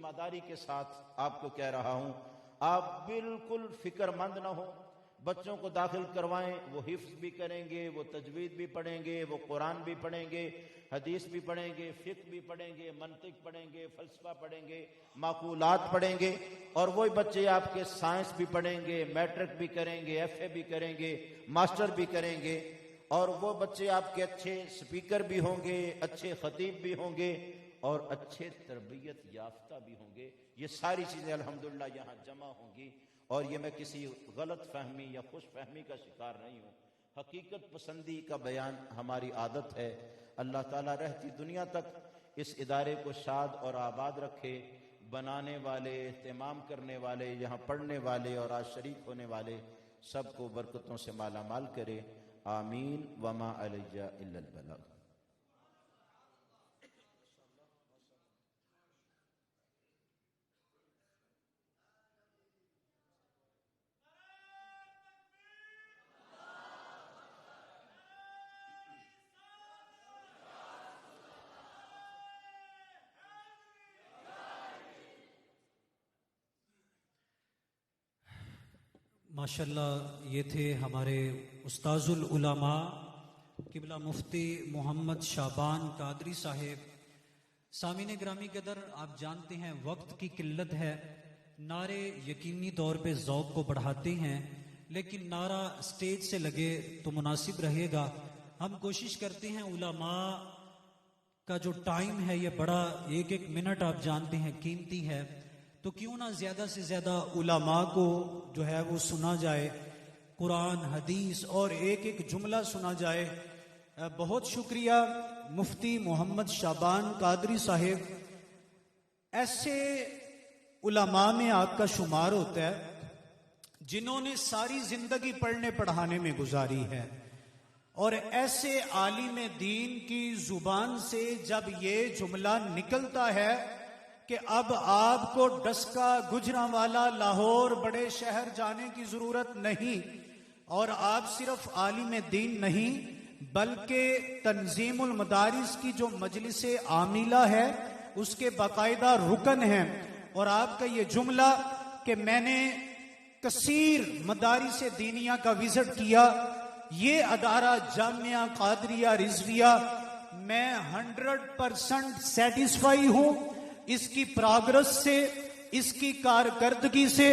ذمہ داری کے ساتھ آپ کو کہہ رہا ہوں، آپ بالکل فکر مند نہ ہو. بچوں کو داخل کروائیں، وہ حفظ بھی کریں گے، وہ تجوید بھی پڑھیں گے، وہ قرآن بھی پڑھیں گے، حدیث بھی پڑھیں گے، فقہ بھی پڑھیں گے، منطق پڑھیں گے، فلسفہ پڑھیں گے، معقولات پڑھیں گے. اور وہی بچے آپ کے سائنس بھی پڑھیں گے، میٹرک بھی کریں گے، ایف اے بھی کریں گے، ماسٹر بھی کریں گے. اور وہ بچے آپ کے اچھے سپیکر بھی ہوں گے، اچھے خطیب بھی ہوں گے، اور اچھے تربیت یافتہ بھی ہوں گے. یہ ساری چیزیں الحمدللہ یہاں جمع ہوں گی. اور یہ میں کسی غلط فہمی یا خوش فہمی کا شکار نہیں ہوں. حقیقت پسندی کا بیان ہماری عادت ہے. اللہ تعالیٰ رہتی دنیا تک اس ادارے کو شاد اور آباد رکھے. بنانے والے، اہتمام کرنے والے، یہاں پڑھنے والے اور آج شریک ہونے والے سب کو برکتوں سے مالا مال کرے. آمین. وما علیہ الا البلاغ. ماشاءاللہ یہ تھے ہمارے استاذ العلماء قبلہ مفتی محمد شعبان قادری صاحب. سامعین گرامی قدر، آپ جانتے ہیں وقت کی قلت ہے. نعرے یقینی طور پہ ذوق کو بڑھاتے ہیں، لیکن نعرہ سٹیج سے لگے تو مناسب رہے گا. ہم کوشش کرتے ہیں، علماء کا جو ٹائم ہے یہ بڑا، ایک ایک منٹ آپ جانتے ہیں قیمتی ہے، تو کیوں نہ زیادہ سے زیادہ علماء کو جو ہے وہ سنا جائے، قرآن حدیث اور ایک ایک جملہ سنا جائے. بہت شکریہ مفتی محمد شعبان قادری صاحب. ایسے علماء میں آپ کا شمار ہوتا ہے جنہوں نے ساری زندگی پڑھنے پڑھانے میں گزاری ہے، اور ایسے عالم دین کی زبان سے جب یہ جملہ نکلتا ہے کہ اب آپ کو ڈسکا، گجرانوالا، لاہور بڑے شہر جانے کی ضرورت نہیں، اور آپ صرف عالم دین نہیں بلکہ تنظیم المدارس کی جو مجلس عاملہ ہے اس کے باقاعدہ رکن ہیں. اور آپ کا یہ جملہ کہ میں نے کثیر مدارس دینیہ کا وزٹ کیا، یہ ادارہ جامعہ قادریہ رضویہ، میں 100% سیٹسفائی ہوں اس کی پروگرس سے، اس کی کارکردگی سے،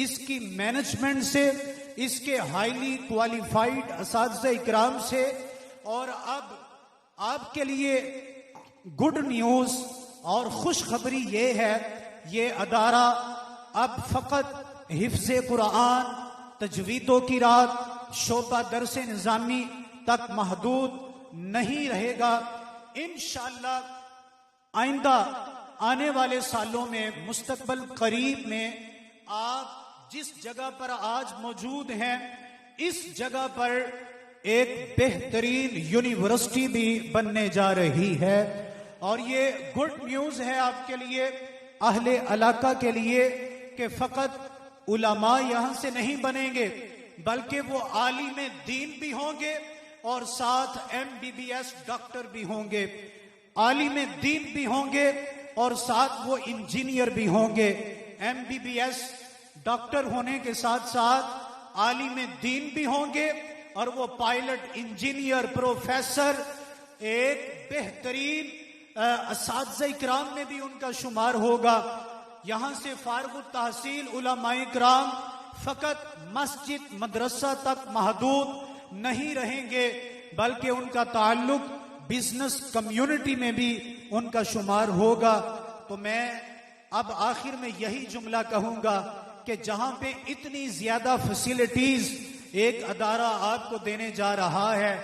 اس کی مینجمنٹ سے، اس کے ہائیلی کوالیفائڈ اساتذہ اکرام سے. اور اب آپ کے لیے گڈ نیوز اور خوشخبری یہ ہے، یہ ادارہ اب فقط حفظ قرآن، تجوید و قرات، شعبہ درس نظامی تک محدود نہیں رہے گا. انشاءاللہ آئندہ آنے والے سالوں میں، مستقبل قریب میں، آپ جس جگہ پر آج موجود ہیں اس جگہ پر ایک بہترین یونیورسٹی بھی بننے جا رہی ہے. اور یہ گڈ نیوز ہے آپ کے لیے، اہل علاقہ کے لیے، کہ فقط علماء یہاں سے نہیں بنیں گے بلکہ وہ عالم دین بھی ہوں گے اور ساتھ MBBS ڈاکٹر بھی ہوں گے. عالم دین بھی ہوں گے اور ساتھ وہ انجینئر بھی ہوں گے. MBBS ڈاکٹر ہونے کے ساتھ ساتھ عالم دین بھی ہوں گے، اور وہ پائلٹ، انجینئر، پروفیسر، ایک بہترین اساتذہ اکرام میں بھی ان کا شمار ہوگا. یہاں سے فارغ التحصیل علماء اکرام فقط مسجد مدرسہ تک محدود نہیں رہیں گے بلکہ ان کا تعلق بزنس کمیونٹی میں بھی ان کا شمار ہوگا. تو میں اب آخر میں یہی جملہ کہوں گا کہ جہاں پہ اتنی زیادہ فیسلٹیز ایک ادارہ آپ کو دینے جا رہا ہے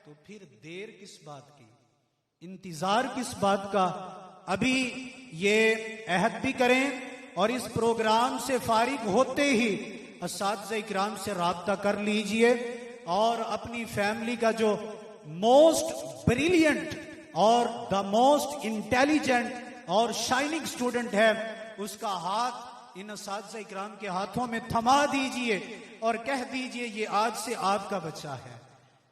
تو پھر دیر کس بات کی، انتظار کس بات کا. ابھی یہ عہد بھی کریں اور اس پروگرام سے فارغ ہوتے ہی اساتذہ اکرام سے رابطہ کر لیجئے اور اپنی فیملی کا جو موسٹ بریلینٹ اور دا موسٹ انٹیلیجنٹ اور شائننگ اسٹوڈنٹ ہے اس کا ہاتھ ان اساتذہ اکرام کے ہاتھوں میں تھما دیجئے اور کہہ دیجئے یہ آج سے آپ کا بچہ ہے،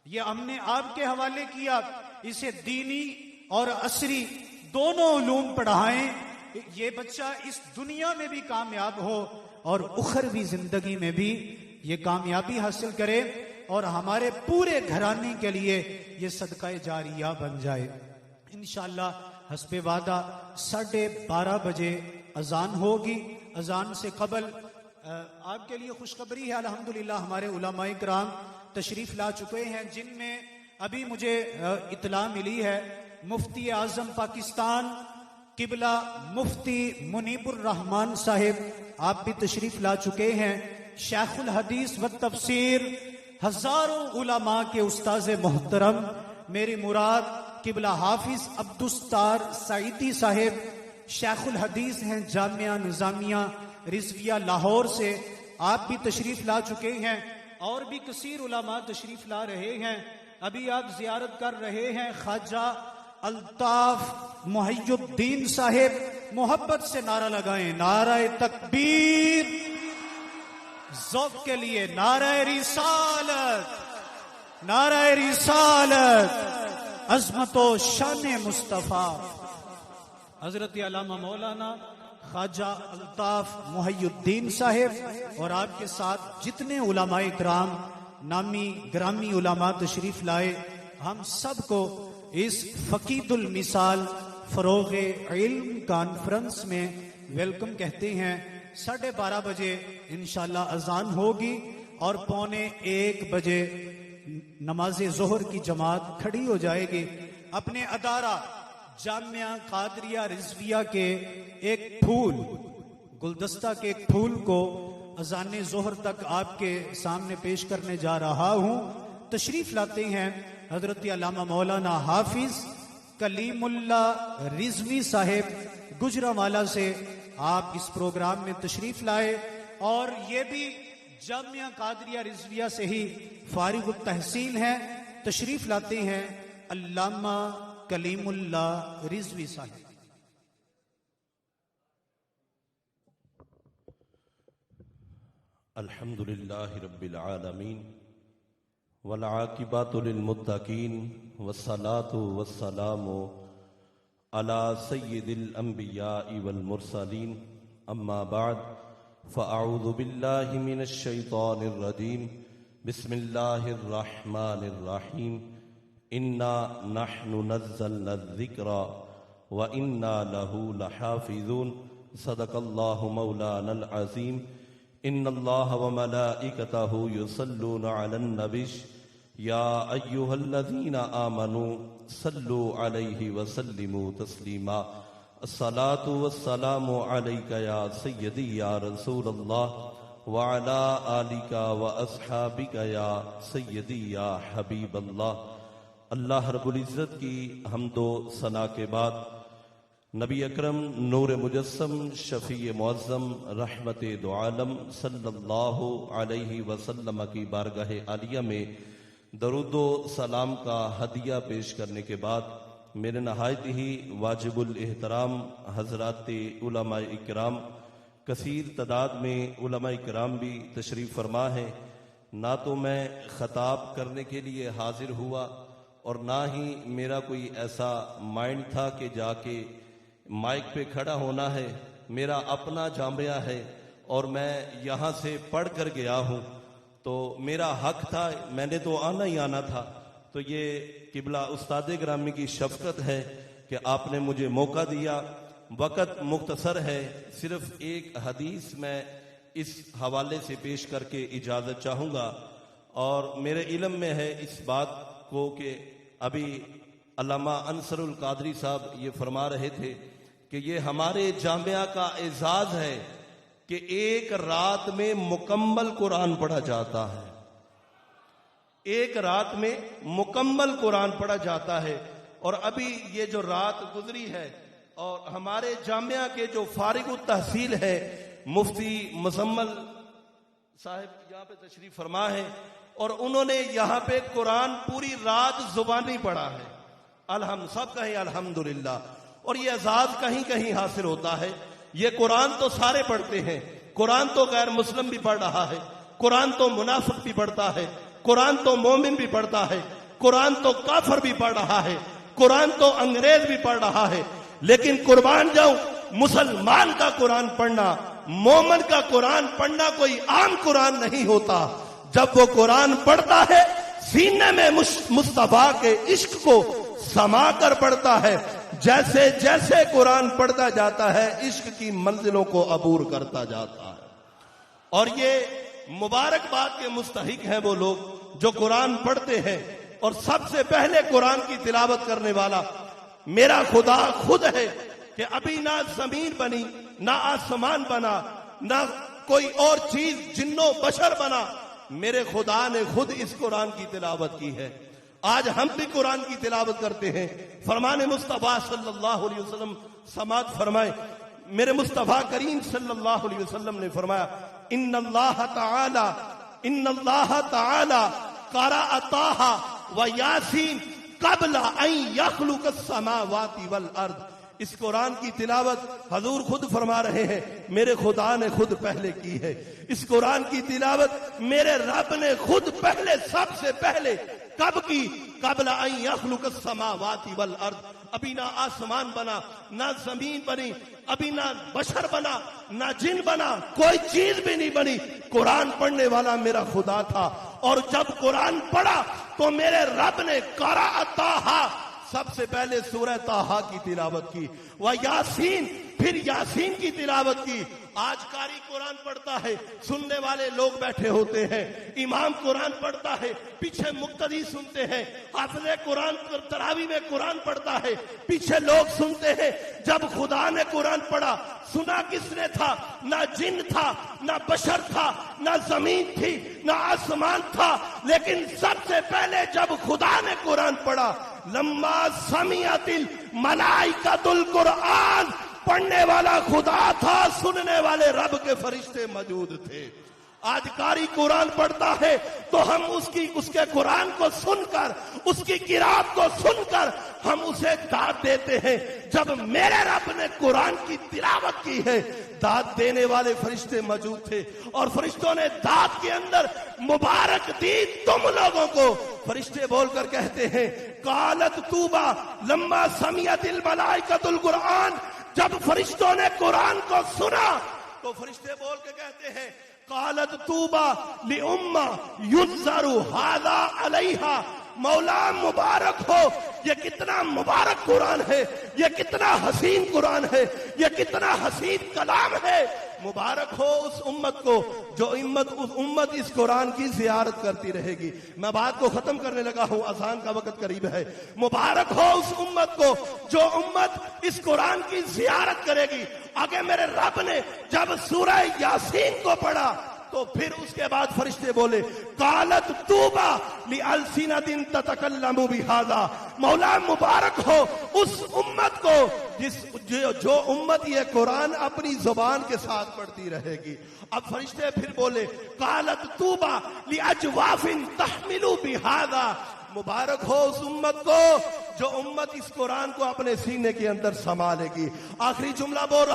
یہ ہم نے آپ کے حوالے کیا. اسے دینی اور عصری دونوں علوم پڑھائیں یہ بچہ اس دنیا میں بھی کامیاب ہو اور اخروی زندگی میں بھی یہ کامیابی حاصل کرے اور ہمارے پورے گھرانے کے لیے یہ صدقہ جاریہ بن جائے انشاءاللہ۔ حسب وعدہ 12:30 بجے اذان ہوگی۔ اذان سے قبل آپ کے لیے خوشخبری ہے، الحمدللہ ہمارے علماء کرام تشریف لا چکے ہیں، جن میں ابھی مجھے اطلاع ملی ہے مفتی اعظم پاکستان قبلہ مفتی منیب الرحمان صاحب آپ بھی تشریف لا چکے ہیں۔ شیخ الحدیث و تفسیر ہزاروں علماء کے استاذ محترم میری مراد قبلہ حافظ عبدالستار سعیدی صاحب شیخ الحدیث ہیں جامعہ نظامیہ رضویہ لاہور سے، آپ بھی تشریف لا چکے ہیں، اور بھی کثیر علماء تشریف لا رہے ہیں۔ ابھی آپ زیارت کر رہے ہیں خواجہ الطاف محی الدین صاحب، محبت سے نعرہ لگائیں، نعرہ تکبیر، ذوق کے لیے نعرہ رسالت، نعرہ رسالت، عظمت و شان مصطفیٰ۔ حضرت علامہ مولانا خواجہ الطاف محی الدین صاحب اور آپ کے ساتھ جتنے علماء کرام نامی گرامی علماء تشریف لائے، ہم سب کو اس فقید المثال فروغ علم کانفرنس میں ویلکم کہتے ہیں۔ 12:30 بجے انشاءاللہ اذان ہوگی اور 12:45 بجے نماز ظہر کی جماعت کھڑی ہو جائے گی۔ اپنے ادارہ جامعہ قادریہ رضویہ کے ایک پھول، گلدستہ کے ایک پھول کو اذان ظہر تک آپ کے سامنے پیش کرنے جا رہا ہوں۔ تشریف لاتے ہیں حضرت علامہ مولانا حافظ کلیم اللہ رضوی صاحب گجرانوالہ سے، آپ اس پروگرام میں تشریف لائے، اور یہ بھی جامعہ قادریہ رضویہ سے ہی فارغ التحصیل ہیں۔ تشریف لاتے ہیں علامہ کلیم اللہ رضوی صاحب۔ الحمدللہ رب العالمین والعاقبۃ للمتقین والصلاة والسلام علی سید الانبیاء والمرسلین، اما بعد فاعوذ باللہ من الشیطان الرجیم، بسم اللہ الرحمن الرحیم، انا نحن نزلنا الذکر وانا له لحافظون، صدق اللہ مولانا العظیم۔ ان اللہ وملائکتہ یصلون علی النبی یا ایہا الذین آمنوا صلوا علیہ وسلموا تسلیما، الصلاۃ والسلام علیک یا سیدی یا رسول اللہ وعلی آلک واصحابک یا سیدی یا حبیب اللہ۔ اللہ رب العزت کی حمد و ثنا کے بعد نبی اکرم نور مجسم شفیع معظم رحمت دو عالم صلی اللہ علیہ وسلم کی بارگاہ عالیہ میں درود و سلام کا ہدیہ پیش کرنے کے بعد میرے نہایت ہی واجب الاحترام حضرات علماء اکرام، کثیر تعداد میں علماء اکرام بھی تشریف فرما ہے، نہ تو میں خطاب کرنے کے لیے حاضر ہوا اور نہ ہی میرا کوئی ایسا مائنڈ تھا کہ جا کے مائک پہ کھڑا ہونا ہے۔ میرا اپنا جامعہ ہے اور میں یہاں سے پڑھ کر گیا ہوں، تو میرا حق تھا، میں نے تو آنا ہی آنا تھا۔ تو یہ قبلہ استاد گرامی کی شفقت ہے کہ آپ نے مجھے موقع دیا۔ وقت مختصر ہے، صرف ایک حدیث میں اس حوالے سے پیش کر کے اجازت چاہوں گا، اور میرے علم میں ہے اس بات کو کہ ابھی علامہ انصر القادری صاحب یہ فرما رہے تھے کہ یہ ہمارے جامعہ کا اعزاز ہے کہ ایک رات میں مکمل قرآن پڑھا جاتا ہے، ایک رات میں مکمل قرآن پڑھا جاتا ہے۔ اور ابھی یہ جو رات گزری ہے، اور ہمارے جامعہ کے جو فارغ التحصیل ہے مفتی مزمل صاحب یہاں پہ تشریف فرما ہے، اور انہوں نے یہاں پہ قرآن پوری رات زبانی پڑھا ہے۔ سب کہیں الحمدللہ۔ اور یہ اعزاز کہیں کہیں حاصل ہوتا ہے۔ یہ قرآن تو سارے پڑھتے ہیں، قرآن تو غیر مسلم بھی پڑھ رہا ہے، قرآن تو منافق بھی پڑھتا ہے، قرآن تو مومن بھی پڑھتا ہے، قرآن تو کافر بھی پڑھ رہا ہے، قرآن تو انگریز بھی پڑھ رہا ہے، لیکن قربان جاؤں مسلمان کا قرآن پڑھنا، مومن کا قرآن پڑھنا کوئی عام قرآن نہیں ہوتا. جب وہ قرآن پڑھتا ہے سینے میں مصطفیٰ کے عشق کو سما کر پڑھتا ہے. جیسے جیسے قرآن پڑھتا جاتا ہے عشق کی منزلوں کو عبور کرتا جاتا ہے. اور یہ مبارکباد کے مستحق ہیں وہ لوگ جو قرآن پڑھتے ہیں. اور سب سے پہلے قرآن کی تلاوت کرنے والا میرا خدا خود ہے کہ ابھی نہ زمین بنی، نہ آسمان بنا، نہ کوئی اور چیز جنو بشر بنا. میرے خدا نے خود اس قرآن کی تلاوت کی ہے. آج ہم بھی قرآن کی تلاوت کرتے ہیں. فرمان مصطفیٰ صلی اللہ علیہ وسلم سماعت فرمائے. میرے مصطفیٰ کریم صلی اللہ علیہ وسلم نے فرمایا ان اللہ تعالی قرأ طٰہٰ و یاسین قبل ان یخلق السماوات والارض. اس قرآن کی تلاوت حضور خود فرما رہے ہیں میرے خدا نے خود پہلے کی ہے. اس قرآن کی تلاوت میرے رب نے خود پہلے، سب سے پہلے کب کی؟ قبل ان یخلق السماوات والارض. ابھی نہ آسمان بنا، نہ زمین بنی، ابھی نہ بشر بنا، نہ جن بنا، کوئی چیز بھی نہیں بنی. قرآن پڑھنے والا میرا خدا تھا. اور جب قرآن پڑھا تو میرے رب نے قرأ طٰہٰ، سب سے پہلے سورہ طٰہٰ کی تلاوت کی، و یاسین، پھر یاسین کی تلاوت کی. آج قاری قرآن پڑھتا ہے، سننے والے لوگ بیٹھے ہوتے ہیں. امام قرآن پڑھتا ہے، پیچھے مقتدی سنتے ہیں. حافظ قرآن تراویح میں قرآن پڑھتا ہے، پیچھے لوگ سنتے ہیں. جب خدا نے قرآن پڑھا سنا کس نے تھا؟ نہ جن تھا، نہ بشر تھا، نہ زمین تھی، نہ آسمان تھا. لیکن سب سے پہلے جب خدا نے قرآن پڑھا لما سمعت الملائکۃ القرآن، پڑھنے والا خدا تھا، سننے والے رب کے فرشتے موجود تھے. آج قاری قرآن پڑھتا ہے تو ہم اس کے قرآن کو سن کر، اس کی قرات کو سن کر ہم اسے داد دیتے ہیں. جب میرے رب نے قرآن کی تلاوت کی ہے داد دینے والے فرشتے موجود تھے، اور فرشتوں نے داد کے اندر مبارک دی تم لوگوں کو. فرشتے بول کر کہتے ہیں قالت طوبیٰ لما سمعت الملائکۃ القرآن. جب فرشتوں نے قرآن کو سنا تو فرشتے بول کے کہتے ہیں قالت طوبیٰ لأمہ یذر ھذا علیہا. مولا مبارک ہو، یہ کتنا مبارک قرآن ہے، یہ کتنا حسین قرآن ہے، یہ کتنا حسین کلام ہے. مبارک ہو اس امت کو جو امت اس قرآن کی زیارت کرتی رہے گی. میں بات کو ختم کرنے لگا ہوں، اذان کا وقت قریب ہے. مبارک ہو اس امت کو جو امت اس قرآن کی زیارت کرے گی. آگے میرے رب نے جب سورہ یاسین کو پڑھا تو پھر اس کے بعد فرشتے بولے قالت طوبیٰ لألسنۃ تتکلم بہذا. مولا مبارک ہو اس امت کو جو امت یہ قرآن اپنی زبان کے ساتھ پڑھتی رہے گی. اب فرشتے پھر بولے قالت طوبیٰ لأجواف تحمل بہذا. مبارک ہو اس امت کو جو امت اس قرآن کو اپنے سینے کے اندر سنبھالے گی. آخری جملہ بول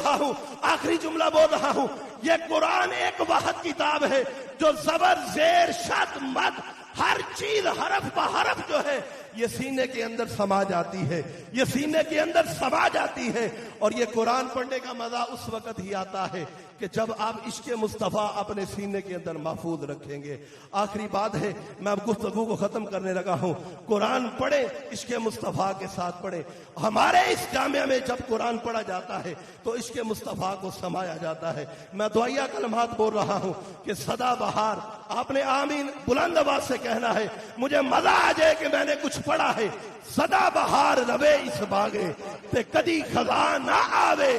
رہا ہوں. یہ قرآن ایک واحد کتاب ہے جو زبر زیر شد مد ہر چیز حرف بحرف جو ہے یہ سینے کے اندر سما جاتی ہے، یہ سینے کے اندر سما جاتی ہے. اور یہ قرآن پڑھنے کا مزہ اس وقت ہی آتا ہے کہ جب آپ عشق مصطفیٰ اپنے سینے کے اندر محفوظ رکھیں گے. آخری بات ہے، میں اب گفتگو کو ختم کرنے لگا ہوں. قرآن پڑھیں، عشق مصطفیٰ کے ساتھ پڑھیں. ہمارے اس جامعہ میں جب قرآن پڑھا جاتا ہے تو عشق مصطفیٰ کو سمایا جاتا ہے. میں دعائیہ کلمات بول رہا ہوں کہ سدا بہار آپ نے آمین بلند آواز سے کہنا ہے. مجھے مزہ آ جائے کہ میں نے کچھ پڑھا ہے. سدا بہار روے اس باغے تے کدی خزاں نہ آوے.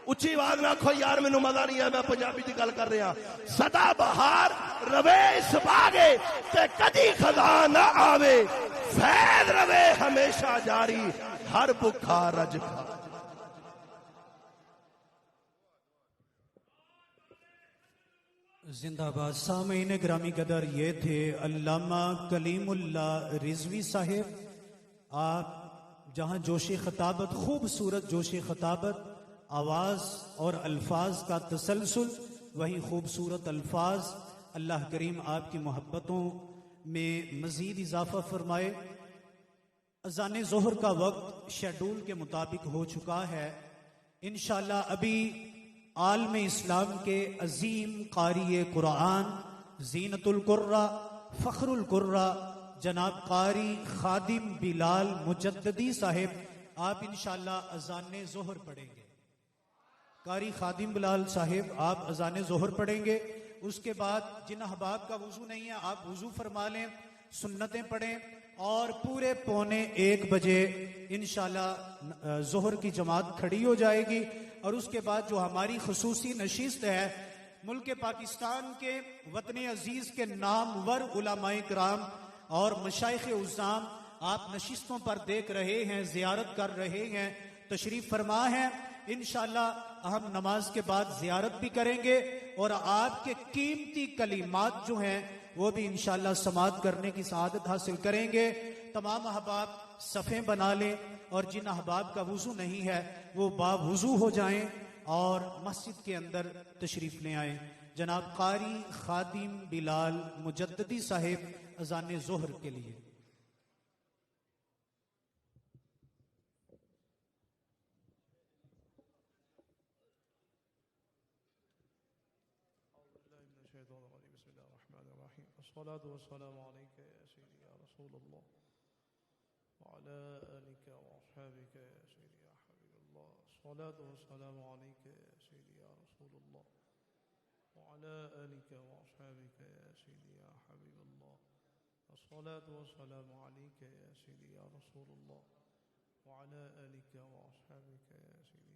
اچھی آواز نہ کھو یار، مینوں مزہ نہیں ہے، میں پنجابی دی گل کر رہا. سدا بہار روے اس باغے تے کدی خزاں نہ آوے. فیض روے ہمیشہ جاری ہر بکھا رج کھا. زندہ باد. سامعین گرامی قدر، یہ تھے علامہ کلیم اللہ رضوی صاحب. آپ جہاں جوش خطابت، خوبصورت جوش خطابت، آواز اور الفاظ کا تسلسل، وہیں خوبصورت الفاظ. اللہ کریم آپ کی محبتوں میں مزید اضافہ فرمائے. اذان ظہر کا وقت شیڈول کے مطابق ہو چکا ہے. انشاءاللہ ابھی عالم اسلام کے عظیم قاری قرآن، زینت القرہ، فخر القرہ، جناب قاری خادم بلال مجددی صاحب، آپ انشاءاللہ اذان ظہر پڑھیں گے۔ قاری خادم بلال صاحب آپ اذان ظہر پڑھیں گے۔ اس کے بعد جن احباب کا وضو نہیں ہے آپ وضو فرما لیں، سنتیں پڑھیں، اور پورے 12:45 بجے انشاءاللہ ظہر کی جماعت کھڑی ہو جائے گی۔ اور اس کے بعد جو ہماری خصوصی نشست ہے، ملک پاکستان کے وطن عزیز کے نامور علماء کرام اور مشائخ عظام آپ نشستوں پر دیکھ رہے ہیں، زیارت کر رہے ہیں، تشریف فرما ہیں۔ انشاءاللہ ہم نماز کے بعد زیارت بھی کریں گے اور آپ کے قیمتی کلمات جو ہیں وہ بھی انشاءاللہ سماعت کرنے کی سعادت حاصل کریں گے۔ تمام احباب صفیں بنا لیں، اور جن احباب کا وضو نہیں ہے وہ باوضو ہو جائیں اور مسجد کے اندر تشریف لے آئیں۔ جناب قاری خادم بلال مجددی صاحب اذان ظہر کے لیے۔ الصلاة والسلام عليك يا سيدي يا رسول الله وعلى آلك وأصحابك يا سيدي يا حبيب الله. الصلاة والسلام عليك يا سيدي يا رسول الله وعلى آلك وأصحابك يا سيدي يا حبيب الله. الصلاة والسلام عليك يا سيدي يا رسول الله وعلى آلك وأصحابك يا سيدي